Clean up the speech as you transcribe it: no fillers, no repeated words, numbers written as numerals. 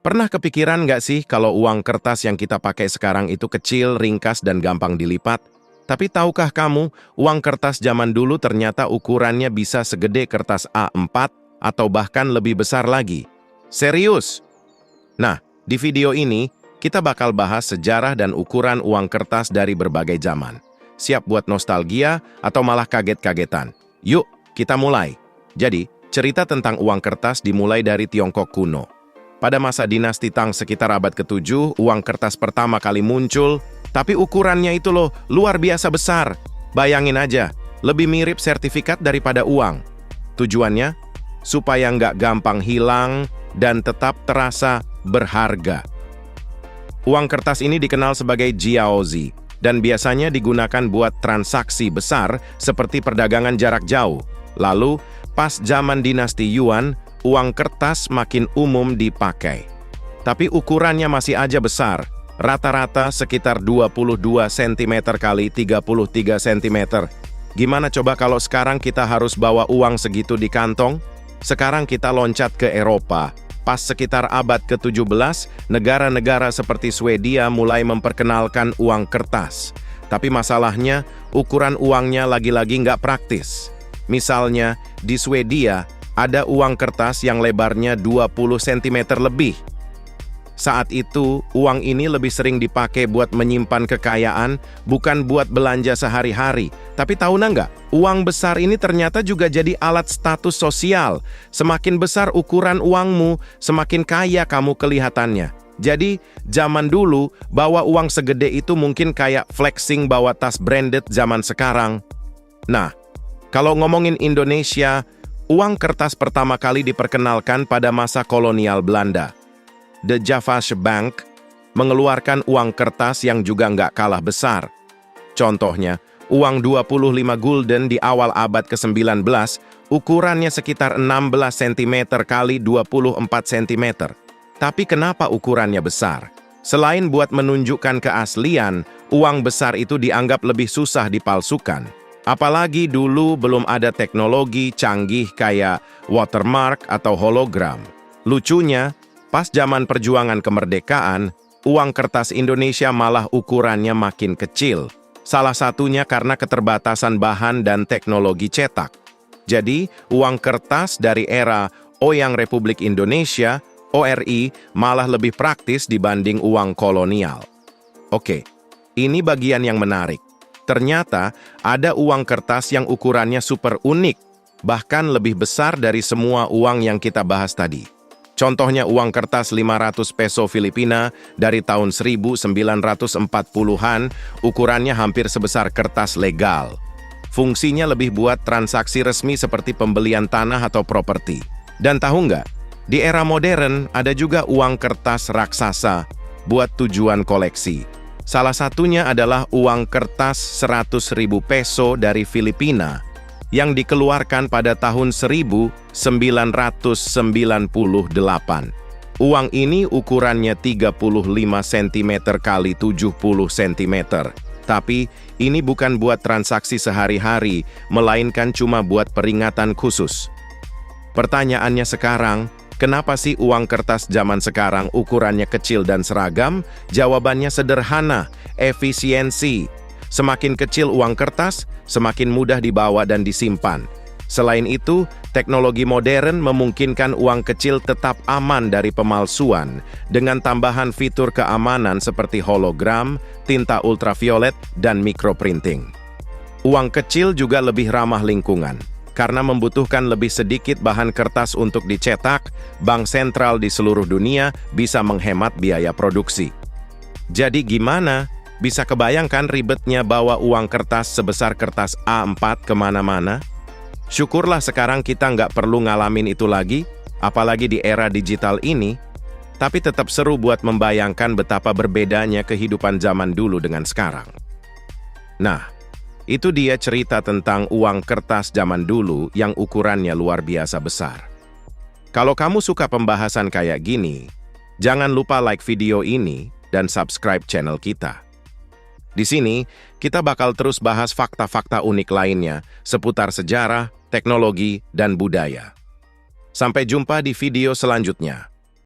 Pernah kepikiran nggak sih kalau uang kertas yang kita pakai sekarang itu kecil, ringkas, dan gampang dilipat? Tapi tahukah kamu, uang kertas zaman dulu ternyata ukurannya bisa segede kertas A4 atau bahkan lebih besar lagi? Serius? Nah, di video ini, kita bakal bahas sejarah dan ukuran uang kertas dari berbagai zaman. Siap buat nostalgia atau malah kaget-kagetan? Yuk, kita mulai. Jadi, cerita tentang uang kertas dimulai dari Tiongkok kuno. Pada masa dinasti Tang sekitar abad ke-7, uang kertas pertama kali muncul, tapi ukurannya itu loh, luar biasa besar. Bayangin aja, lebih mirip sertifikat daripada uang. Tujuannya? Supaya nggak gampang hilang dan tetap terasa berharga. Uang kertas ini dikenal sebagai jiaozi, dan biasanya digunakan buat transaksi besar seperti perdagangan jarak jauh. Lalu, pas zaman dinasti Yuan, uang kertas makin umum dipakai. Tapi ukurannya masih aja besar, rata-rata sekitar 22 cm kali 33 cm. Gimana coba kalau sekarang kita harus bawa uang segitu di kantong? Sekarang kita loncat ke Eropa. Pas sekitar abad ke-17, negara-negara seperti Swedia mulai memperkenalkan uang kertas. Tapi masalahnya, ukuran uangnya lagi-lagi nggak praktis. Misalnya, di Swedia, ada uang kertas yang lebarnya 20 cm lebih. Saat itu, uang ini lebih sering dipakai buat menyimpan kekayaan, bukan buat belanja sehari-hari. Tapi tahu nggak, uang besar ini ternyata juga jadi alat status sosial. Semakin besar ukuran uangmu, semakin kaya kamu kelihatannya. Jadi, zaman dulu, bawa uang segede itu mungkin kayak flexing bawa tas branded zaman sekarang. Nah, kalau ngomongin Indonesia, uang kertas pertama kali diperkenalkan pada masa kolonial Belanda. The Javasche Bank mengeluarkan uang kertas yang juga nggak kalah besar. Contohnya, uang 25 gulden di awal abad ke-19, ukurannya sekitar 16 cm kali 24 cm. Tapi kenapa ukurannya besar? Selain buat menunjukkan keaslian, uang besar itu dianggap lebih susah dipalsukan. Apalagi dulu belum ada teknologi canggih kayak watermark atau hologram. Lucunya, pas zaman perjuangan kemerdekaan, uang kertas Indonesia malah ukurannya makin kecil. Salah satunya karena keterbatasan bahan dan teknologi cetak. Jadi, uang kertas dari era Oyang Republik Indonesia, ORI, malah lebih praktis dibanding uang kolonial. Oke, ini bagian yang menarik. Ternyata ada uang kertas yang ukurannya super unik, bahkan lebih besar dari semua uang yang kita bahas tadi. Contohnya uang kertas 500 peso Filipina dari tahun 1940-an, ukurannya hampir sebesar kertas legal. Fungsinya lebih buat transaksi resmi seperti pembelian tanah atau properti. Dan tahu nggak, di era modern ada juga uang kertas raksasa buat tujuan koleksi. Salah satunya adalah uang kertas 100.000 peso dari Filipina yang dikeluarkan pada tahun 1998. Uang ini ukurannya 35 cm kali 70 cm. Tapi ini bukan buat transaksi sehari-hari, melainkan cuma buat peringatan khusus. Pertanyaannya sekarang, kenapa sih uang kertas zaman sekarang ukurannya kecil dan seragam? Jawabannya sederhana, efisiensi. Semakin kecil uang kertas, semakin mudah dibawa dan disimpan. Selain itu, teknologi modern memungkinkan uang kecil tetap aman dari pemalsuan dengan tambahan fitur keamanan seperti hologram, tinta ultraviolet, dan microprinting. Uang kecil juga lebih ramah lingkungan. Karena membutuhkan lebih sedikit bahan kertas untuk dicetak, bank sentral di seluruh dunia bisa menghemat biaya produksi. Jadi gimana? Bisa kebayangkan ribetnya bawa uang kertas sebesar kertas A4 kemana-mana? Syukurlah sekarang kita nggak perlu ngalamin itu lagi, apalagi di era digital ini, tapi tetap seru buat membayangkan betapa berbedanya kehidupan zaman dulu dengan sekarang. Nah, itu dia cerita tentang uang kertas zaman dulu yang ukurannya luar biasa besar. Kalau kamu suka pembahasan kayak gini, jangan lupa like video ini dan subscribe channel kita. Di sini, kita bakal terus bahas fakta-fakta unik lainnya seputar sejarah, teknologi, dan budaya. Sampai jumpa di video selanjutnya.